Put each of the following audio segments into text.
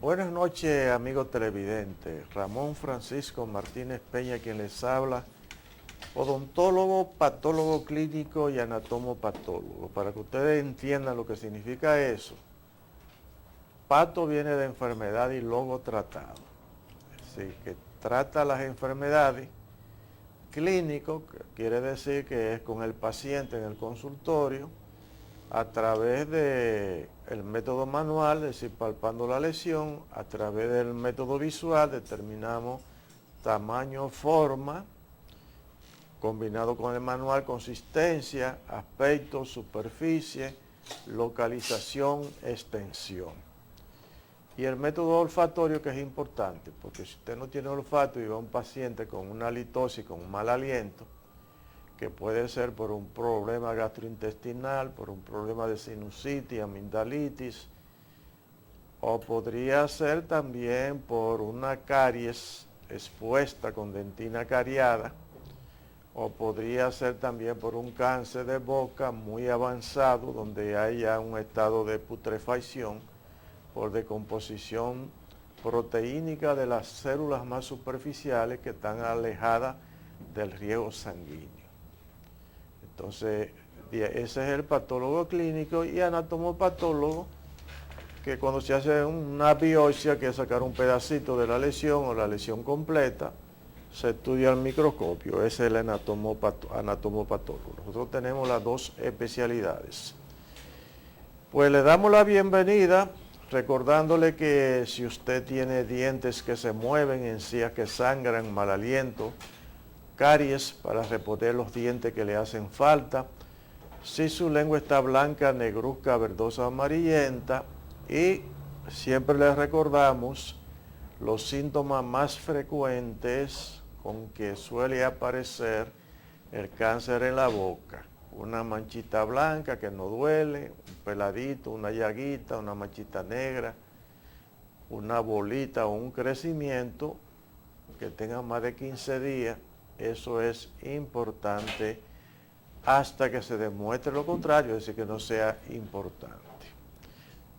Buenas noches, amigos televidentes. Ramón Francisco Martínez Peña quien les habla, odontólogo, patólogo clínico y anatomopatólogo. Para que ustedes entiendan lo que significa eso, pato viene de enfermedad y logo tratado. Así que trata las enfermedades. Clínico, que quiere decir que es con el paciente en el consultorio, a través del método manual, es decir, palpando la lesión, a través del método visual determinamos tamaño, forma, combinado con el manual, consistencia, aspecto, superficie, localización, extensión. Y el método olfatorio, que es importante, porque si usted no tiene olfato y va a un paciente con una halitosis, con un mal aliento, que puede ser por un problema gastrointestinal, por un problema de sinusitis, amigdalitis, o podría ser también por una caries expuesta con dentina cariada, o podría ser también por un cáncer de boca muy avanzado, donde haya un estado de putrefacción por decomposición proteínica de las células más superficiales que están alejadas del riego sanguíneo. Entonces, ese es el patólogo clínico y anatomopatólogo, que cuando se hace una biopsia, que es sacar un pedacito de la lesión o la lesión completa, se estudia al microscopio. Ese es el anatomopatólogo. Nosotros tenemos las dos especialidades. Pues le damos la bienvenida, recordándole que si usted tiene dientes que se mueven, encías que sangran, mal aliento, caries para reponer los dientes que le hacen falta, si su lengua está blanca, negruzca, verdosa, amarillenta, y siempre les recordamos los síntomas más frecuentes con que suele aparecer el cáncer en la boca: una manchita blanca que no duele, un peladito, una llaguita, una manchita negra, una bolita o un crecimiento que tenga más de 15 días. Eso es importante hasta que se demuestre lo contrario, es decir, que no sea importante.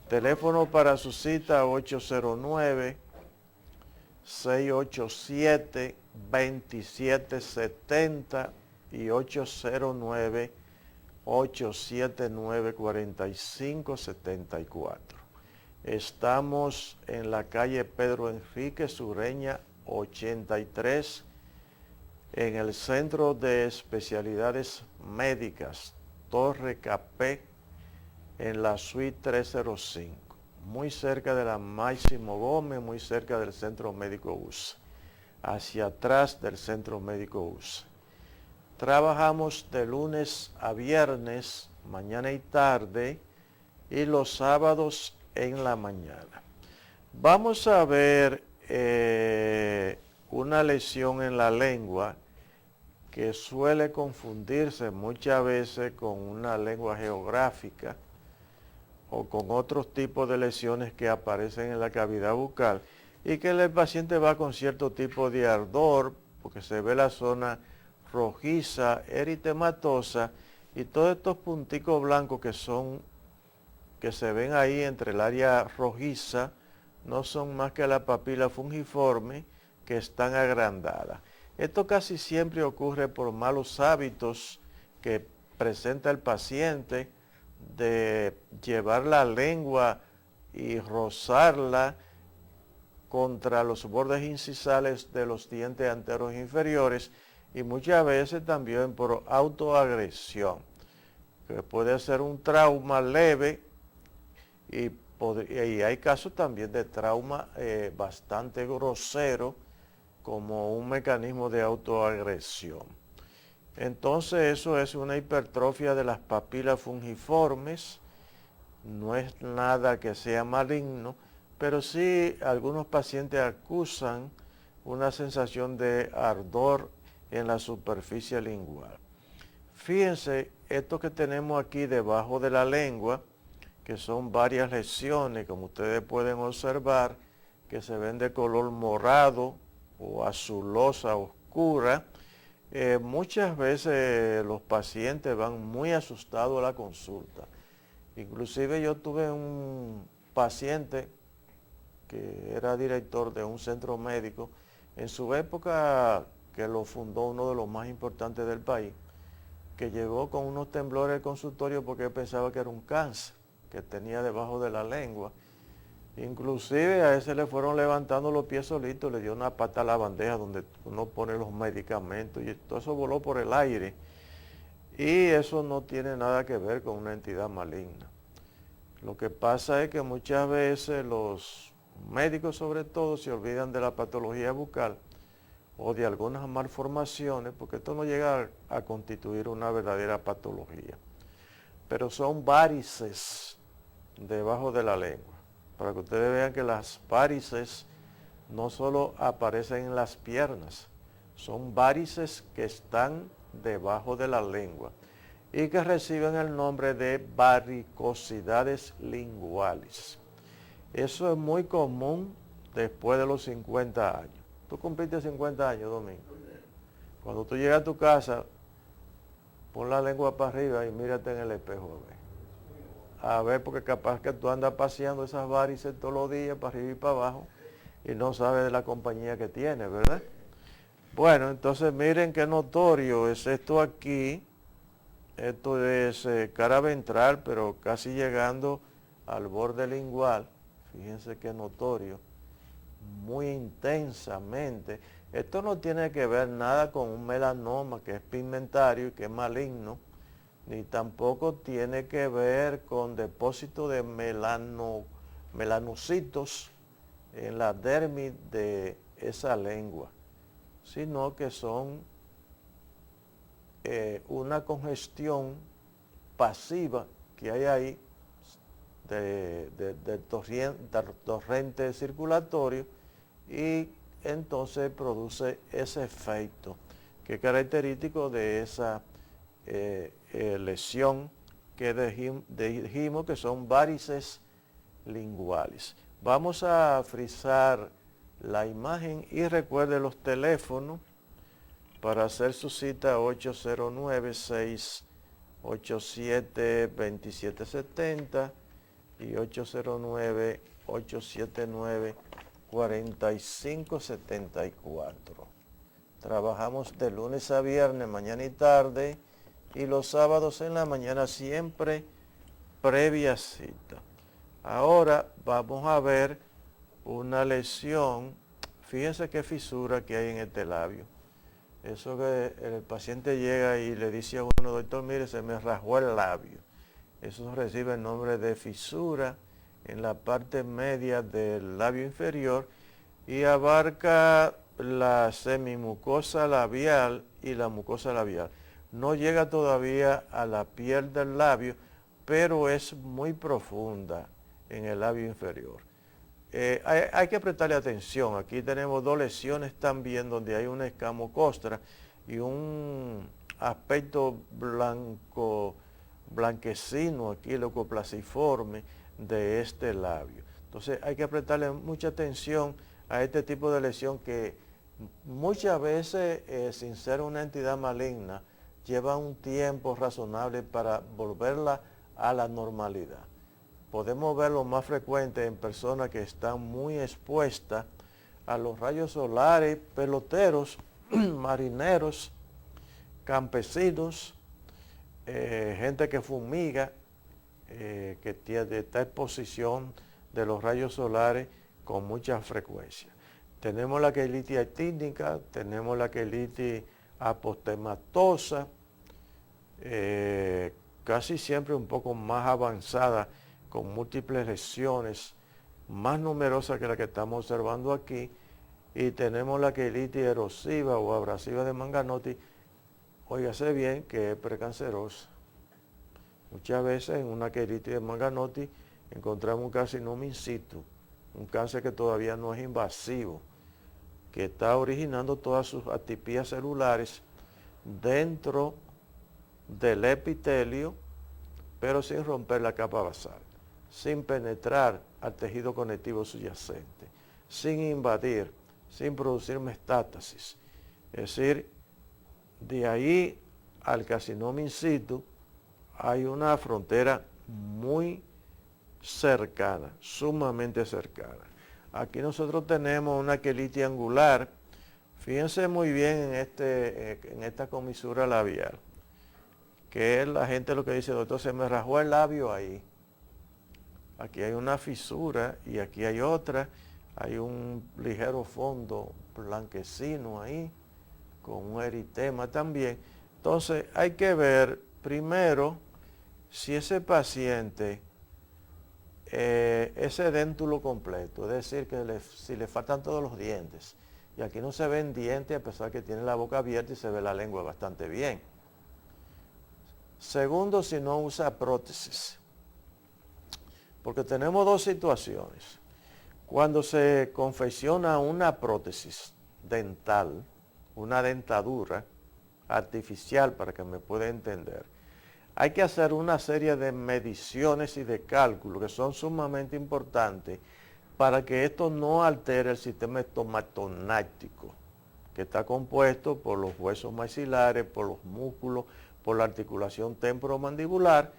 Teléfono para su cita 809-687-2770 y 809-879-4574. Estamos en la calle Pedro Enrique Sureña 83, en el Centro de Especialidades Médicas, Torre Capé, en la suite 305, muy cerca de la Máximo Gómez, muy cerca del Centro Médico USA, hacia atrás del Centro Médico USA. Trabajamos de lunes a viernes, mañana y tarde, y los sábados en la mañana. Vamos a ver una lesión en la lengua que suele confundirse muchas veces con una lengua geográfica o con otros tipos de lesiones que aparecen en la cavidad bucal, y que el paciente va con cierto tipo de ardor porque se ve la zona rojiza, eritematosa, y todos estos punticos blancos que se ven ahí entre el área rojiza no son más que la papila fungiforme, que están agrandadas. Esto casi siempre ocurre por malos hábitos que presenta el paciente de llevar la lengua y rozarla contra los bordes incisales de los dientes anteros inferiores, y muchas veces también por autoagresión, que puede ser un trauma leve, y hay casos también de trauma bastante grosero, como un mecanismo de autoagresión. Entonces eso es una hipertrofia de las papilas fungiformes. No es nada que sea maligno, pero sí algunos pacientes acusan una sensación de ardor en la superficie lingual. Fíjense, esto que tenemos aquí debajo de la lengua, que son varias lesiones, como ustedes pueden observar, que se ven de color morado o azulosa oscura. Muchas veces los pacientes van muy asustados a la consulta. Inclusive yo tuve un paciente que era director de un centro médico, en su época que lo fundó uno de los más importantes del país, que llegó con unos temblores al consultorio porque pensaba que era un cáncer que tenía debajo de la lengua. Inclusive a ese le fueron levantando los pies solitos, le dio una pata a la bandeja donde uno pone los medicamentos y todo eso voló por el aire. Y eso no tiene nada que ver con una entidad maligna. Lo que pasa es que muchas veces los médicos sobre todo se olvidan de la patología bucal o de algunas malformaciones, porque esto no llega a constituir una verdadera patología. Pero son varices debajo de la lengua, para que ustedes vean que las varices no solo aparecen en las piernas, son varices que están debajo de la lengua y que reciben el nombre de varicosidades linguales. Eso es muy común después de los 50 años. Tú cumpliste 50 años, Domingo. Cuando tú llegas a tu casa, pon la lengua para arriba y mírate en el espejo a ver, porque capaz que tú andas paseando esas varices todos los días para arriba y para abajo y no sabes de la compañía que tienes, ¿verdad? Bueno, entonces miren qué notorio es esto aquí. Esto es cara ventral, pero casi llegando al borde lingual. Fíjense qué notorio, muy intensamente. Esto no tiene que ver nada con un melanoma que es pigmentario y que es maligno, ni tampoco tiene que ver con depósito de melanocitos en la dermis de esa lengua, sino que son una congestión pasiva que hay ahí del torrente circulatorio y entonces produce ese efecto que es característico de esa lesión que dijimos que son varices linguales. Vamos a frizar la imagen y recuerde los teléfonos para hacer su cita 809-687-2770 y 809-879-4574. Trabajamos de lunes a viernes, mañana y tarde, y los sábados en la mañana siempre previa cita. Ahora vamos a ver una lesión. Fíjense qué fisura que hay en este labio. Eso que el paciente llega y le dice a uno, doctor, mire, se me rasgó el labio. Eso recibe el nombre de fisura en la parte media del labio inferior y abarca la semimucosa labial y la mucosa labial. No llega todavía a la piel del labio, pero es muy profunda en el labio inferior. Hay que prestarle atención. Aquí tenemos dos lesiones también donde hay una escamocostra y un aspecto blanquecino aquí, leucoplaciforme de este labio. Entonces hay que prestarle mucha atención a este tipo de lesión que muchas veces, sin ser una entidad maligna, lleva un tiempo razonable para volverla a la normalidad. Podemos verlo más frecuente en personas que están muy expuestas a los rayos solares, peloteros, marineros, campesinos, gente que fumiga, que tiene esta exposición de los rayos solares con mucha frecuencia. Tenemos la quelitis actínica, tenemos la quelitis apostematosa, casi siempre un poco más avanzada, con múltiples lesiones, más numerosas que la que estamos observando aquí, y tenemos la quelitis erosiva o abrasiva de Manganotti, óigase bien, que es precancerosa. Muchas veces en una quelitis de Manganotti encontramos un carcinoma in situ, un cáncer que todavía no es invasivo, que está originando todas sus atipías celulares dentro del epitelio, pero sin romper la capa basal, sin penetrar al tejido conectivo subyacente, sin invadir, sin producir metástasis. Es decir, de ahí al carcinoma in situ hay una frontera muy cercana, sumamente cercana. Aquí nosotros tenemos una quelitis angular. Fíjense muy bien en esta comisura labial, que es la gente lo que dice, doctor, se me rajó el labio ahí. Aquí hay una fisura y aquí hay otra. Hay un ligero fondo blanquecino ahí, con un eritema también. Entonces hay que ver primero si ese paciente ese déntulo completo, es decir, que si le faltan todos los dientes, y aquí no se ven dientes a pesar que tiene la boca abierta y se ve la lengua bastante bien. Segundo, si no usa prótesis, porque tenemos dos situaciones. Cuando se confecciona una prótesis dental, una dentadura artificial, para que me pueda entender, hay que hacer una serie de mediciones y de cálculos que son sumamente importantes para que esto no altere el sistema estomatonáctico, que está compuesto por los huesos maxilares, por los músculos, por la articulación temporomandibular,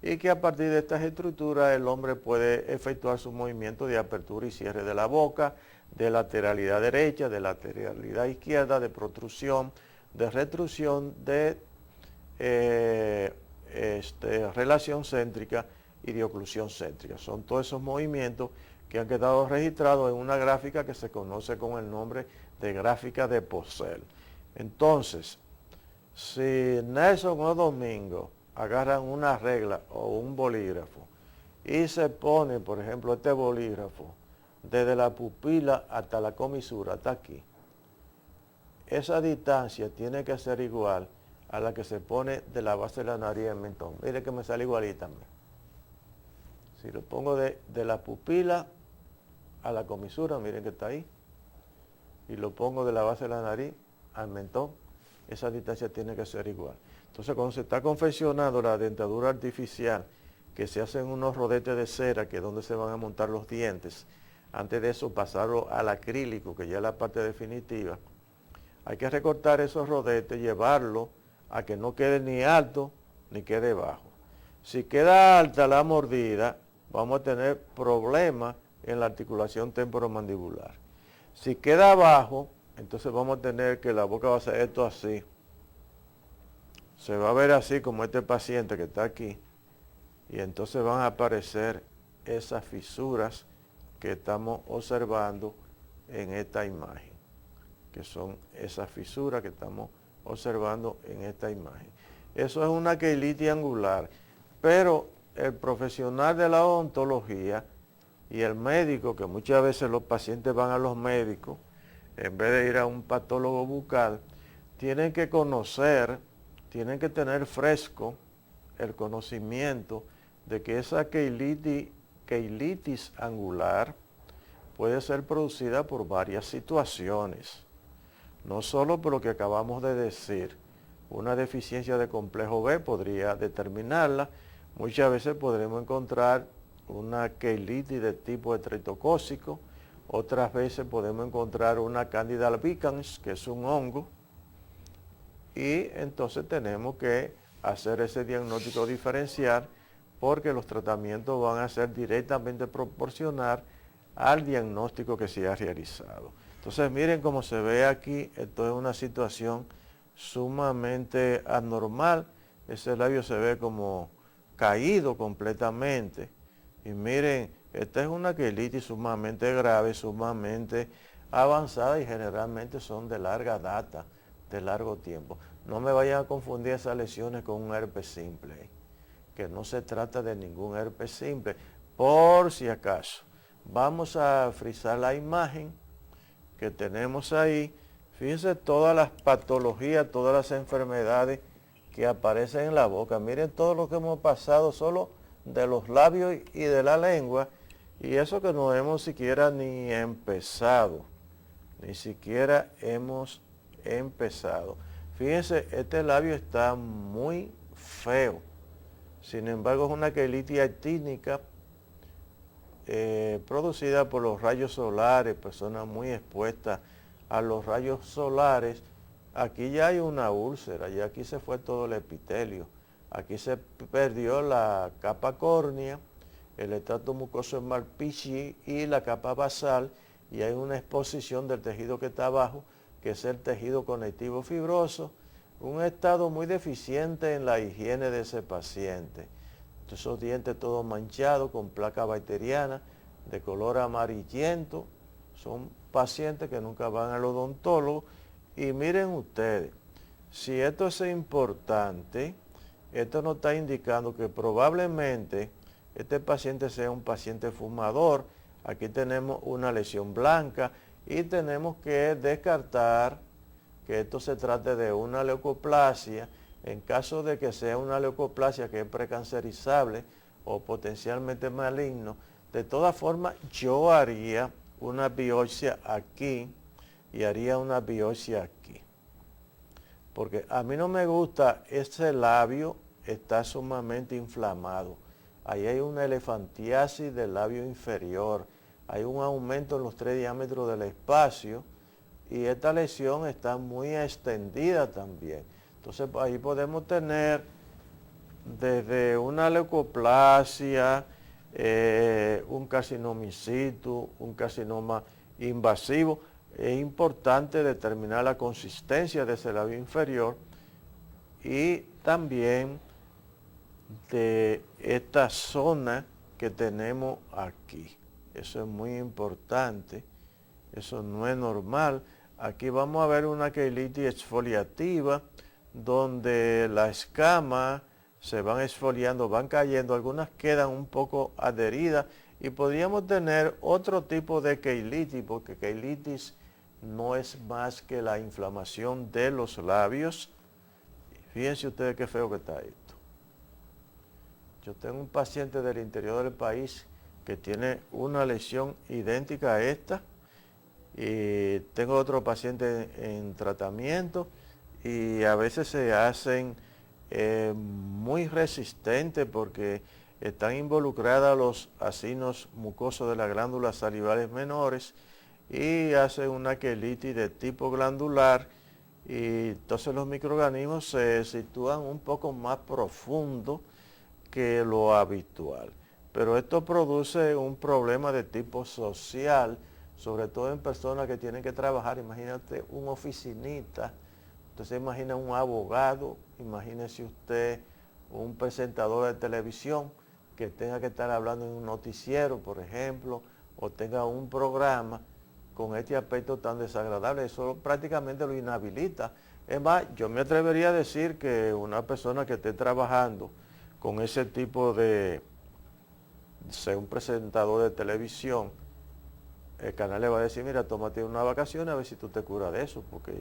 y que a partir de estas estructuras el hombre puede efectuar su movimiento de apertura y cierre de la boca, de lateralidad derecha, de lateralidad izquierda, de protrusión, de retrusión, de relación céntrica y de oclusión céntrica. Son todos esos movimientos que han quedado registrados en una gráfica que se conoce con el nombre de gráfica de Purcell. Entonces, si Nelson o Domingo agarran una regla o un bolígrafo y se pone, por ejemplo, este bolígrafo desde la pupila hasta la comisura, hasta aquí, esa distancia tiene que ser igual a la que se pone de la base de la nariz al mentón. Mire que me sale igualita. Si lo pongo de la pupila a la comisura, miren que está ahí, y lo pongo de la base de la nariz al mentón, esa distancia tiene que ser igual. Entonces, cuando se está confeccionando la dentadura artificial, que se hacen unos rodetes de cera, que es donde se van a montar los dientes, antes de eso pasarlo al acrílico, que ya es la parte definitiva, hay que recortar esos rodetes, llevarlo a que no quede ni alto ni quede bajo. Si queda alta la mordida, vamos a tener problemas en la articulación temporomandibular. Si queda abajo, entonces vamos a tener que la boca va a ser esto así. Se va a ver así como este paciente que está aquí. Y entonces van a aparecer esas fisuras que estamos observando en esta imagen, que son esas fisuras que estamos observando en esta imagen. Eso es una quelitis angular, pero el profesional de la odontología y el médico, que muchas veces los pacientes van a los médicos en vez de ir a un patólogo bucal, tienen que conocer, tienen que tener fresco el conocimiento de que esa quelitis angular puede ser producida por varias situaciones. No solo por lo que acabamos de decir, una deficiencia de complejo B podría determinarla. Muchas veces podremos encontrar una quelitis de tipo estreptocócico, otras veces podemos encontrar una Candida albicans, que es un hongo, y entonces tenemos que hacer ese diagnóstico diferencial porque los tratamientos van a ser directamente proporcional al diagnóstico que se ha realizado. Entonces miren cómo se ve aquí, esto es una situación sumamente anormal, ese labio se ve como caído completamente, y miren, esta es una quelitis sumamente grave, sumamente avanzada y generalmente son de larga data, de largo tiempo. No me vayan a confundir esas lesiones con un herpes simple, que no se trata de ningún herpes simple, por si acaso. Vamos a frizar la imagen que tenemos ahí. Fíjense todas las patologías, todas las enfermedades que aparecen en la boca. Miren todo lo que hemos pasado solo de los labios y de la lengua, y eso que no hemos siquiera ni empezado, ni siquiera hemos empezado. Fíjense, este labio está muy feo, sin embargo es una quelitis actínica producida por los rayos solares, personas muy expuestas a los rayos solares. Aquí ya hay una úlcera, y aquí se fue todo el epitelio, aquí se perdió la capa córnea, el estrato mucoso en Malpighi y la capa basal, y hay una exposición del tejido que está abajo, que es el tejido conectivo fibroso, un estado muy deficiente en la higiene de ese paciente. Esos dientes todos manchados con placa bacteriana de color amarillento, son pacientes que nunca van al odontólogo. Y miren ustedes, si esto es importante, esto nos está indicando que probablemente este paciente sea un paciente fumador. Aquí tenemos una lesión blanca y tenemos que descartar que esto se trate de una leucoplasia. En caso de que sea una leucoplasia que es precancerizable o potencialmente maligno, de todas formas yo haría una biopsia aquí y haría una biopsia aquí. Porque a mí no me gusta, ese labio está sumamente inflamado. Ahí hay una elefantiasis del labio inferior, hay un aumento en los 3 diámetros del espacio y esta lesión está muy extendida también. Entonces ahí podemos tener desde una leucoplasia, un carcinoma in situ, un carcinoma invasivo. Es importante determinar la consistencia de ese labio inferior y también de esta zona que tenemos aquí. Eso es muy importante, eso no es normal. Aquí vamos a ver una queilitis exfoliativa donde las escamas se van exfoliando, van cayendo, algunas quedan un poco adheridas y podríamos tener otro tipo de queilitis, porque queilitis no es más que la inflamación de los labios. Fíjense ustedes qué feo que está esto. Yo tengo un paciente del interior del país que tiene una lesión idéntica a esta y tengo otro paciente en tratamiento y a veces se hacen muy resistentes porque están involucradas los acinos mucosos de las glándulas salivales menores y hacen una queilitis de tipo glandular y entonces los microorganismos se sitúan un poco más profundo que lo habitual. Pero esto produce un problema de tipo social, sobre todo en personas que tienen que trabajar. Imagínate un oficinista, entonces imagina un abogado, imagínese usted un presentador de televisión que tenga que estar hablando en un noticiero, por ejemplo, o tenga un programa con este aspecto tan desagradable. Eso prácticamente lo inhabilita. Es más, yo me atrevería a decir que una persona que esté trabajando con ese tipo de ser un presentador de televisión, el canal le va a decir, mira, tómate una vacación a ver si tú te curas de eso, porque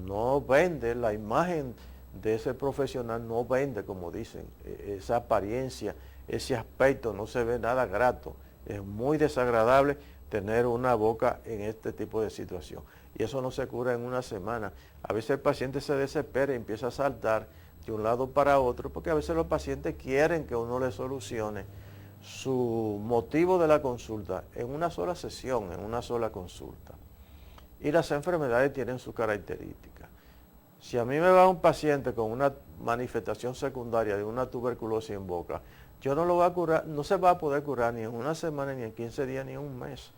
no vende, la imagen de ese profesional no vende, como dicen, esa apariencia, ese aspecto no se ve nada grato, es muy desagradable tener una boca en este tipo de situación y eso no se cura en una semana. A veces el paciente se desespera y empieza a saltar de un lado para otro, porque a veces los pacientes quieren que uno les solucione su motivo de la consulta en una sola sesión, en una sola consulta. Y las enfermedades tienen sus características. Si a mí me va un paciente con una manifestación secundaria de una tuberculosis en boca, yo no lo voy a curar, no se va a poder curar ni en una semana, ni en 15 días, ni en un mes.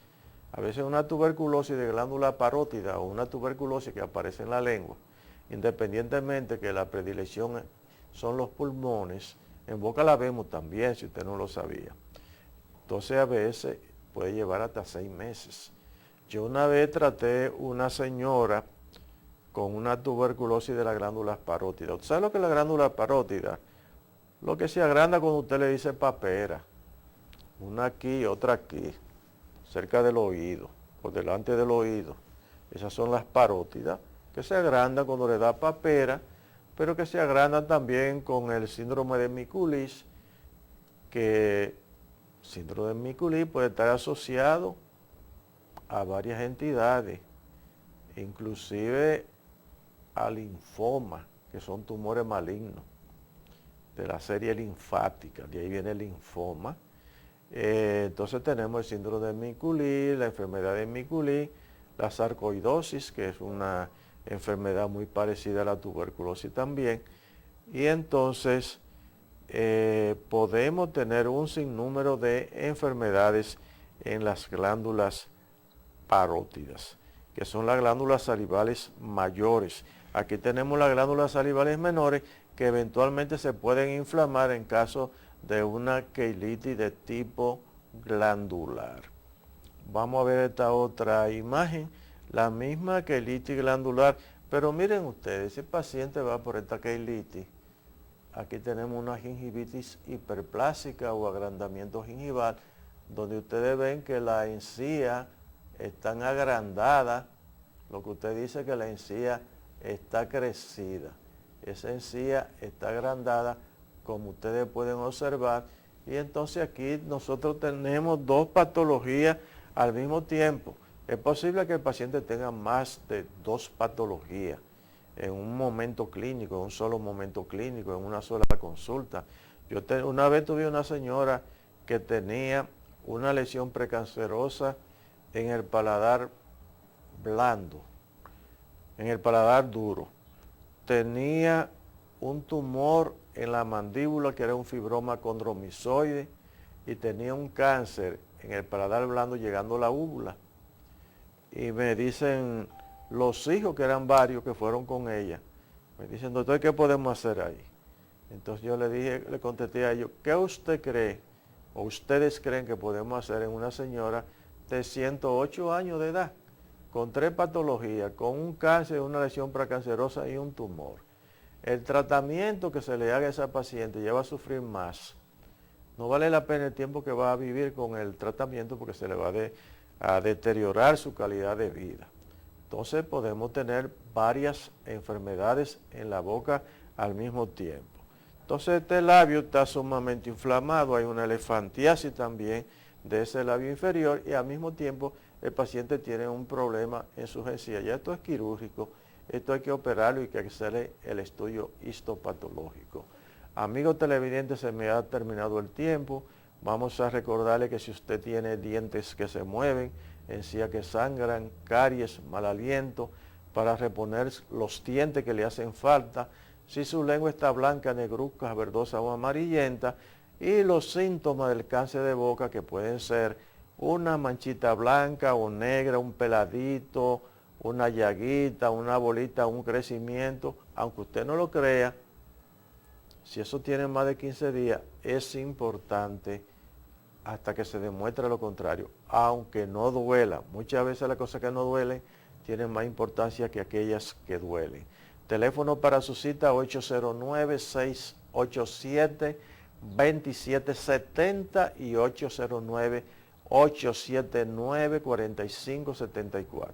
A veces una tuberculosis de glándula parótida o una tuberculosis que aparece en la lengua, independientemente que la predilección son los pulmones, en boca la vemos también, si usted no lo sabía. Entonces a veces puede llevar hasta 6 meses. Yo una vez traté una señora con una tuberculosis de las glándulas parótidas. ¿Usted sabe lo que es la glándula parótida? Lo que se agranda cuando usted le dice papera. Una aquí, otra aquí, cerca del oído, por delante del oído. Esas son las parótidas, que se agrandan cuando le da papera, pero que se agrandan también con el síndrome de Miculis, que síndrome de Miculis puede estar asociado a varias entidades, inclusive al linfoma, que son tumores malignos de la serie linfática, de ahí viene el linfoma. Entonces tenemos el síndrome de Miculis, la enfermedad de Miculis, la sarcoidosis, que es una enfermedad muy parecida a la tuberculosis también, y entonces podemos tener un sinnúmero de enfermedades en las glándulas parótidas, que son las glándulas salivales mayores. Aquí tenemos las glándulas salivales menores que eventualmente se pueden inflamar en caso de una queilitis de tipo glandular. Vamos a ver esta otra imagen, la misma queilitis glandular, pero miren ustedes, ese paciente va por esta queilitis. Aquí tenemos una gingivitis hiperplásica o agrandamiento gingival, donde ustedes ven que la encía están agrandadas, lo que usted dice que la encía está crecida. Esa encía está agrandada, como ustedes pueden observar, y entonces aquí nosotros tenemos dos patologías al mismo tiempo. Es posible que el paciente tenga más de dos patologías en un momento clínico, en un solo momento clínico, en una sola consulta. Una vez tuve una señora que tenía una lesión precancerosa en el paladar blando, en el paladar duro. Tenía un tumor en la mandíbula que era un fibroma condromisoide y tenía un cáncer en el paladar blando llegando a la úvula. Y me dicen los hijos, que eran varios que fueron con ella, me dicen, doctor, ¿qué podemos hacer ahí? Entonces yo le contesté a ellos, ¿qué usted cree o ustedes creen que podemos hacer en una señora de 108 años de edad, con 3 patologías, con un cáncer, una lesión precancerosa y un tumor? El tratamiento que se le haga a esa paciente lleva a sufrir más. No vale la pena el tiempo que va a vivir con el tratamiento, porque se le va a deteriorar su calidad de vida. Entonces podemos tener varias enfermedades en la boca al mismo tiempo. Entonces este labio está sumamente inflamado, hay una elefantiasis también de ese labio inferior, y al mismo tiempo el paciente tiene un problema en sus encías. Ya esto es quirúrgico, esto hay que operarlo y que hacerle el estudio histopatológico. Amigos televidentes, se me ha terminado el tiempo. Vamos a recordarle que si usted tiene dientes que se mueven, encías que sangran, caries, mal aliento, para reponer los dientes que le hacen falta, si su lengua está blanca, negruzca, verdosa o amarillenta, y los síntomas del cáncer de boca, que pueden ser una manchita blanca o negra, un peladito, una llaguita, una bolita, un crecimiento. Aunque usted no lo crea, si eso tiene más de 15 días, es importante hasta que se demuestre lo contrario, aunque no duela. Muchas veces las cosas que no duelen tienen más importancia que aquellas que duelen. Teléfono para su cita 809-687-2770 y 809-879-4574.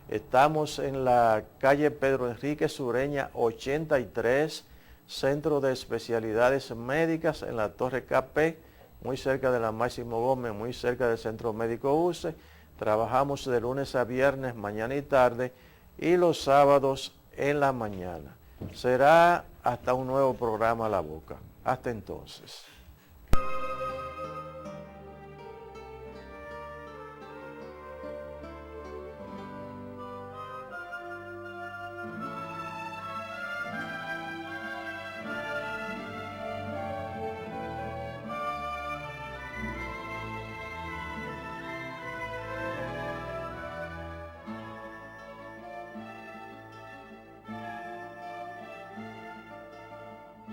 Estamos en la calle Pedro Enrique Sureña 83, Centro de Especialidades Médicas, en la Torre KP, muy cerca de la Máximo Gómez, muy cerca del Centro Médico UCE. Trabajamos de lunes a viernes, mañana y tarde, y los sábados en la mañana. Será hasta un nuevo programa La Boca. Hasta entonces.